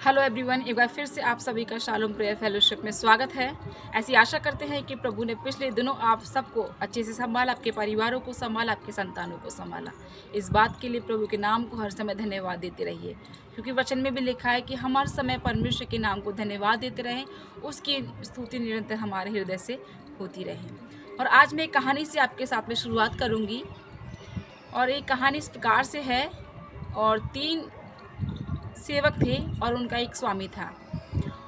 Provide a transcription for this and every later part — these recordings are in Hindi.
हेलो एवरीवन, एक बार फिर से आप सभी का शालोम प्रेयर फेलोशिप में स्वागत है। ऐसी आशा करते हैं कि प्रभु ने पिछले दिनों आप सबको अच्छे से संभाला, आपके परिवारों को संभाला, आपके संतानों को संभाला। इस बात के लिए प्रभु के नाम को हर समय धन्यवाद देते रहिए, क्योंकि वचन में भी लिखा है कि हम हर समय परमेश्वर के नाम को धन्यवाद देते रहें, उसकी स्तुति निरंतर हमारे हृदय से होती रहे। और आज मैं एक कहानी से आपके साथ में शुरुआत करूँगी, और एक कहानी इस प्रकार से है। और 3 सेवक थे और उनका एक स्वामी था।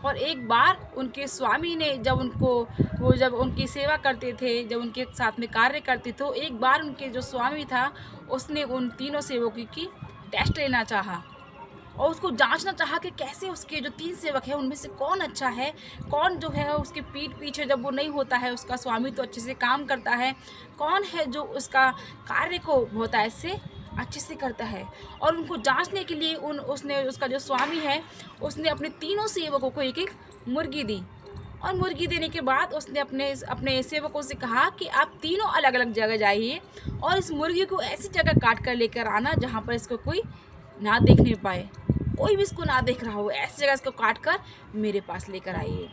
और एक बार उनके स्वामी ने जब उनकी सेवा करते थे, जब उनके साथ में कार्य करते, तो एक बार उनके जो स्वामी था उसने उन तीनों सेवकों की टेस्ट लेना चाहा और उसको जांचना चाहा कि कैसे उसके जो 3 सेवक हैं उनमें से कौन अच्छा है, कौन जो है उसके पीठ पीछे जब वो नहीं होता है, उसका स्वामी तो अच्छे से काम करता है, कौन है जो उसका कार्य को बहुत ऐसे अच्छे से करता है। और उनको जांचने के लिए उसका जो स्वामी है उसने अपने तीनों सेवकों को एक एक मुर्गी दी। और मुर्गी देने के बाद उसने अपने सेवकों से कहा कि आप तीनों अलग अलग जगह जाइए और इस मुर्गी को ऐसी जगह काट कर लेकर आना जहाँ पर इसको कोई ना देखने पाए, कोई भी इसको ना देख रहा हो, ऐसी जगह इसको काट कर मेरे पास लेकर आइए।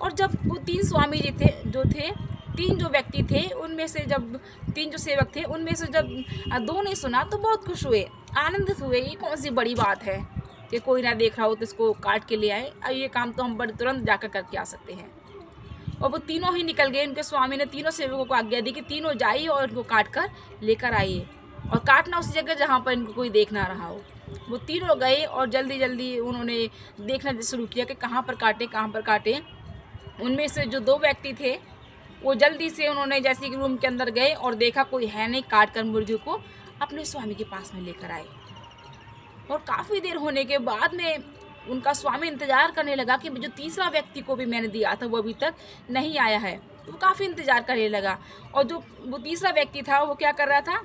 और जब वो 3 स्वामी जी थे 3 जो व्यक्ति थे, उनमें से जब 3 जो सेवक थे उनमें से जब 2 ने सुना तो बहुत खुश हुए, आनंदित हुए। ये कौन सी बड़ी बात है कि कोई ना देख रहा हो तो इसको काट के ले आए, और ये काम तो हम बड़े तुरंत जाकर करके आ सकते हैं। और वो तीनों ही निकल गए। उनके स्वामी ने तीनों सेवकों को आज्ञा दी कि तीनों जाइए और इनको काट कर लेकर आइए, और काटना उस जगह जहाँ पर इनको कोई देख ना रहा हो। वो तीनों गए और जल्दी जल्दी उन्होंने देखना शुरू किया कि कहाँ पर काटें। उनमें से जो 2 व्यक्ति थे वो जल्दी से उन्होंने जैसे कि रूम के अंदर गए और देखा कोई है नहीं, काट कर मुर्गी को अपने स्वामी के पास में लेकर आए। और काफ़ी देर होने के बाद में उनका स्वामी इंतज़ार करने लगा कि जो तीसरा व्यक्ति को भी मैंने दिया था वो अभी तक नहीं आया है। तो वो काफ़ी इंतज़ार करने लगा, और जो वो तीसरा व्यक्ति था वो क्या कर रहा था,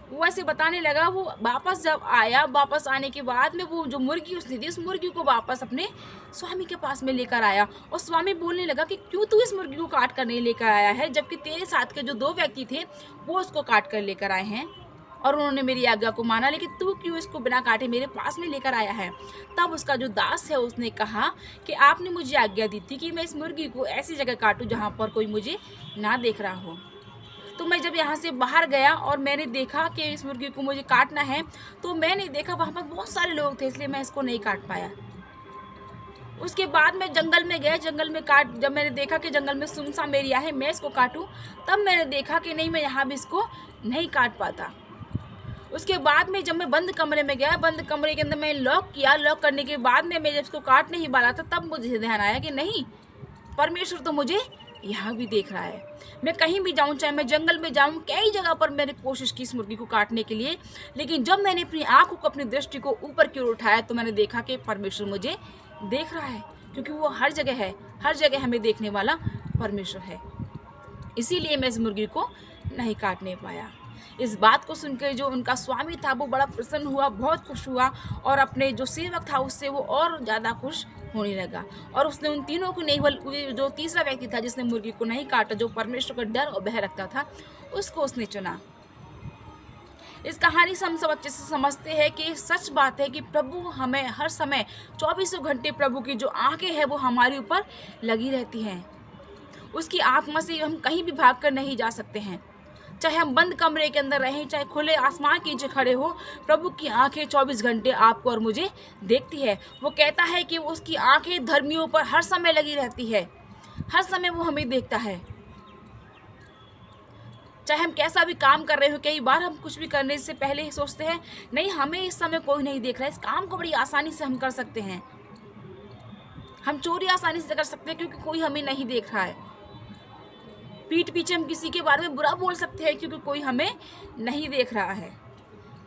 वो ऐसे बताने लगा। वो वापस जब आया, वापस आने के बाद में वो जो मुर्गी उसने दी, उस मुर्गी को वापस अपने स्वामी के पास में लेकर आया। और स्वामी बोलने लगा कि क्यों तू इस मुर्गी को काट कर नहीं लेकर आया है, जबकि तेरे साथ के जो 2 व्यक्ति थे वो उसको काट कर लेकर आए हैं और उन्होंने मेरी आज्ञा को माना, लेकिन तू क्यों इसको बिना काटे मेरे पास में लेकर आया है। तब उसका जो दास है उसने कहा कि आपने मुझे आज्ञा दी थी कि मैं इस मुर्गी को ऐसी जगह काटूं जहाँ पर कोई मुझे ना देख रहा हो। तो मैं जब यहाँ से बाहर गया और मैंने देखा कि इस मुर्गी को मुझे काटना है, तो मैंने देखा वहाँ पर बहुत सारे लोग थे, इसलिए मैं इसको नहीं काट पाया। उसके बाद मैं जंगल में गया, जब मैंने देखा कि जंगल में सुनसान एरिया है, मैं इसको काटूं, तब मैंने देखा कि नहीं, मैं यहाँ भी इसको नहीं काट पाता। उसके बाद में जब मैं बंद कमरे में गया, बंद कमरे के अंदर मैं लॉक किया, लॉक करने के बाद में मैं जब इसको काटने ही वाला था, तब मुझे ध्यान आया कि नहीं, परमेश्वर तो मुझे यहाँ भी देख रहा है। मैं कहीं भी जाऊँ, चाहे मैं जंगल में जाऊँ, कई जगह पर मैंने कोशिश की इस मुर्गी को काटने के लिए, लेकिन जब मैंने अपनी आँखों को, अपनी दृष्टि को ऊपर की ओर उठाया, तो मैंने देखा कि परमेश्वर मुझे देख रहा है, क्योंकि वो हर जगह है, हर जगह हमें देखने वाला परमेश्वर है। इसीलिए मैं इस मुर्गी को नहीं काटने पाया। इस बात को सुनकर जो उनका स्वामी था वो बड़ा प्रसन्न हुआ, बहुत खुश हुआ, और अपने जो सेवक था उससे वो और ज़्यादा खुश होने लगा। और उसने उन तीनों को नहीं, बल्कि जो तीसरा व्यक्ति था जिसने मुर्गी को नहीं काटा, जो परमेश्वर का डर और भय रखता था, उसको उसने चुना। इस कहानी से हम सब अच्छे से समझते हैं कि सच बात है कि प्रभु हमें हर समय 24 घंटे, प्रभु की जो आँखें हैं वो हमारे ऊपर लगी रहती हैं। उसकी आत्मा से हम कहीं भी भाग कर नहीं जा सकते हैं, चाहे हम बंद कमरे के अंदर रहें, चाहे खुले आसमान के नीचे खड़े हो, प्रभु की आंखें 24 घंटे आपको और मुझे देखती है। वो कहता है कि उसकी आंखें धर्मियों पर हर समय लगी रहती है, हर समय वो हमें देखता है। चाहे हम कैसा भी काम कर रहे हो, कई बार हम कुछ भी करने से पहले ही सोचते हैं, नहीं, हमें इस समय कोई नहीं देख रहा है, इस काम को बड़ी आसानी से हम कर सकते हैं, हम चोरी आसानी से कर सकते हैं क्योंकि कोई हमें नहीं देख रहा है। पीठ पीछे हम किसी के बारे में बुरा बोल सकते हैं क्योंकि कोई हमें नहीं देख रहा है।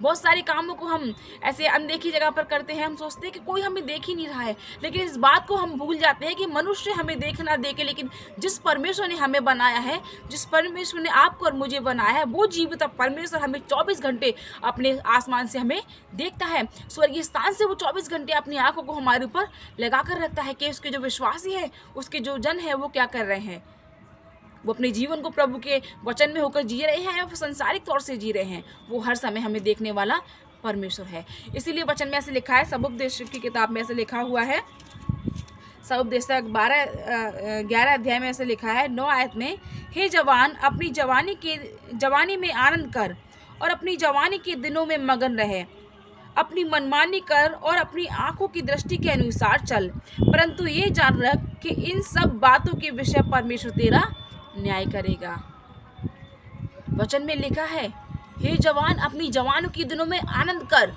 बहुत सारे कामों को हम ऐसे अनदेखी जगह पर करते हैं, हम सोचते हैं कि कोई हमें देख ही नहीं रहा है, लेकिन इस बात को हम भूल जाते हैं कि मनुष्य हमें देख ना देखे, लेकिन जिस परमेश्वर ने हमें बनाया है, जिस परमेश्वर ने आपको और मुझे बनाया है, वो जीवित परमेश्वर हमें 24 घंटे अपने आसमान से हमें देखता है। स्वर्गीय स्थान से वो 24 घंटे अपनी आंखों को हमारे ऊपर लगा कर रखता है कि उसके जो विश्वासी है, उसके जो जन है, वो क्या कर रहे हैं। वो अपने जीवन को प्रभु के वचन में होकर जी रहे हैं या फिर संसारिक तौर से जी रहे हैं, वो हर समय हमें देखने वाला परमेश्वर है। इसीलिए वचन में ऐसे लिखा है, समुपदेश की किताब में ऐसे लिखा हुआ है, समुपदेश 11 अध्याय में ऐसे लिखा है 9 आयत में, हे जवान अपनी जवानी में आनंद कर और अपनी जवानी के दिनों में मगन रहे, अपनी मनमानी कर और अपनी आंखों की दृष्टि के अनुसार चल, परंतु ये जान रख कि इन सब बातों के विषय परमेश्वर तेरा न्याय करेगा। वचन में लिखा है, हे जवान अपनी जवानों के दिनों में आनंद कर।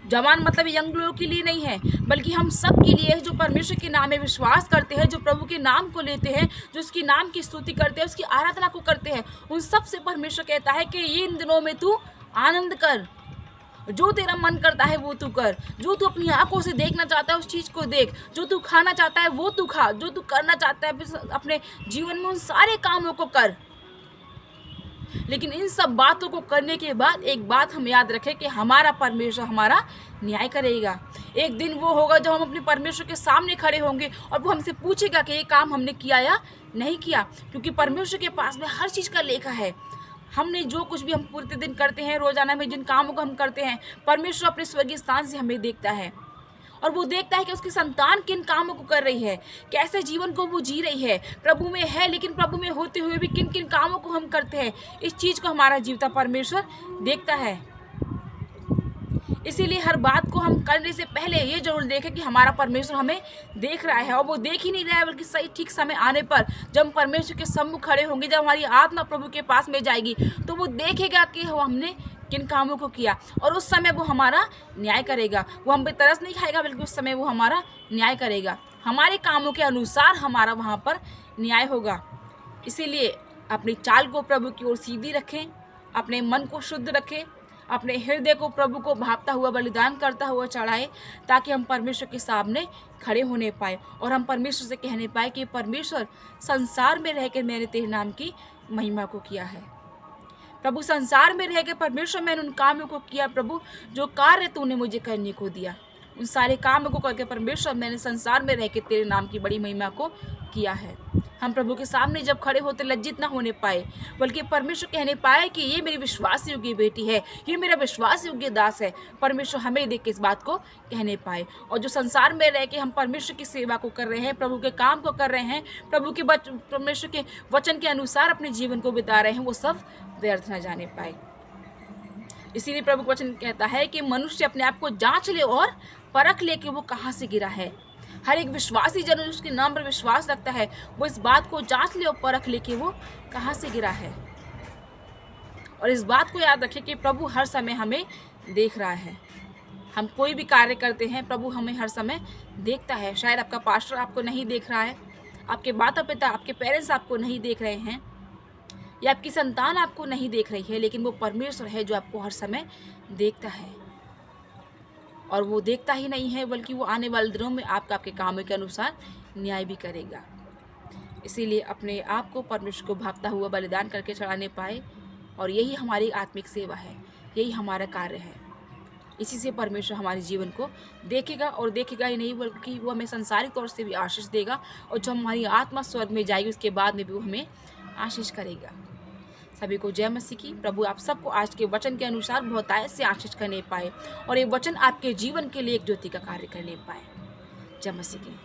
जवान मतलब यंग लोगों के लिए नहीं है, बल्कि हम सब के लिए, जो परमेश्वर के नाम में विश्वास करते हैं, जो प्रभु के नाम को लेते हैं, जो उसके नाम की स्तुति करते हैं, उसकी आराधना को करते हैं, उन सब से परमेश्वर कहता है कि ये इन दिनों में तू आनंद कर, जो तेरा मन करता है वो तू कर, जो तू अपनी आंखों से देखना चाहता है उस चीज़ को देख, जो तू खाना चाहता है वो तू खा, जो तू करना चाहता है अपने जीवन में उन सारे कामों को कर। लेकिन इन सब बातों को करने के बाद एक बात हम याद रखें कि हमारा परमेश्वर हमारा न्याय करेगा। एक दिन वो होगा जब हम अपने परमेश्वर के सामने खड़े होंगे और वो हमसे पूछेगा कि ये काम हमने किया या नहीं किया, क्योंकि परमेश्वर के पास में हर चीज़ का लेखा है। हमने जो कुछ भी हम पूरे दिन करते हैं, रोजाना में जिन कामों को हम करते हैं, परमेश्वर अपने स्वर्गीय स्थान से हमें देखता है और वो देखता है कि उसकी संतान किन कामों को कर रही है, कैसे जीवन को वो जी रही है, प्रभु में है लेकिन प्रभु में होते हुए भी किन किन कामों को हम करते हैं। इस चीज़ को हमारा जीवता परमेश्वर देखता है। इसीलिए हर बात को हम करने से पहले ये जरूर देखें कि हमारा परमेश्वर हमें देख रहा है, और वो देख ही नहीं रहा है बल्कि सही ठीक समय आने पर जब हम परमेश्वर के सम्मुख खड़े होंगे, जब हमारी आत्मा प्रभु के पास में जाएगी, तो वो देखेगा कि हमने किन कामों को किया, और उस समय वो हमारा न्याय करेगा। वो हम पे तरस नहीं खाएगा बल्कि उस समय वो हमारा न्याय करेगा। हमारे कामों के अनुसार हमारा वहाँ पर न्याय होगा। इसीलिए अपनी चाल को प्रभु की ओर सीधी रखें, अपने मन को शुद्ध रखें, अपने हृदय को प्रभु को भापता हुआ बलिदान करता हुआ चढ़ाए, ताकि हम परमेश्वर के सामने खड़े होने पाए और हम परमेश्वर से कहने पाए कि परमेश्वर, संसार में रहकर मैंने तेरे नाम की महिमा को किया है। प्रभु, संसार में रह के परमेश्वर मैंने उन कामों को किया प्रभु, जो कार्य तूने मुझे करने को दिया, उन सारे कामों को करके परमेश्वर मैंने संसार में रह के तेरे नाम की बड़ी महिमा को किया है। हम प्रभु के सामने जब खड़े होते लज्जित ना होने पाए, बल्कि परमेश्वर कहने पाए कि ये मेरी विश्वास योग्य बेटी है, ये मेरा विश्वास योग्य दास है। परमेश्वर हमें देख के इस बात को कहने पाए, और जो संसार में रह के हम परमेश्वर की सेवा को कर रहे हैं, प्रभु के काम को कर रहे हैं, प्रभु के परमेश्वर के वचन के अनुसार अपने जीवन को बिता रहे हैं, वो सब व्यर्थ न जाने पाए। इसीलिए प्रभु का वचन कहता है कि मनुष्य अपने आप को जांच ले और परख ले कि वो कहाँ से गिरा है। हर एक विश्वासी जन उसके नाम पर विश्वास रखता है, वो इस बात को जांच ले और परख ले कि वो कहाँ से गिरा है। और इस बात को याद रखें कि प्रभु हर समय हमें देख रहा है। हम कोई भी कार्य करते हैं, प्रभु हमें हर समय देखता है। शायद आपका पास्टर आपको नहीं देख रहा है, आपके माता पिता, आपके पेरेंट्स आपको नहीं देख रहे हैं, या आपकी संतान आपको नहीं देख रही है, लेकिन वो परमेश्वर है जो आपको हर समय देखता है। और वो देखता ही नहीं है बल्कि वो आने वाले दिनों में आपके कामों के अनुसार न्याय भी करेगा। इसीलिए अपने आप को परमेश्वर को भापता हुआ बलिदान करके चढ़ाने पाए, और यही हमारी आत्मिक सेवा है, यही हमारा कार्य है। इसी से परमेश्वर हमारे जीवन को देखेगा, और देखेगा ही नहीं बल्कि वो हमें संसारिक तौर से भी आशीष देगा, और जब हमारी आत्मा स्वर्ग में जाएगी उसके बाद में भी वो हमें आशीष करेगा। सभी को जय मसीह की। प्रभु आप सबको आज के वचन के अनुसार बहुतायत से आशीष करने पाए, और ये वचन आपके जीवन के लिए एक ज्योति का कार्य करने पाए। जय मसीह की।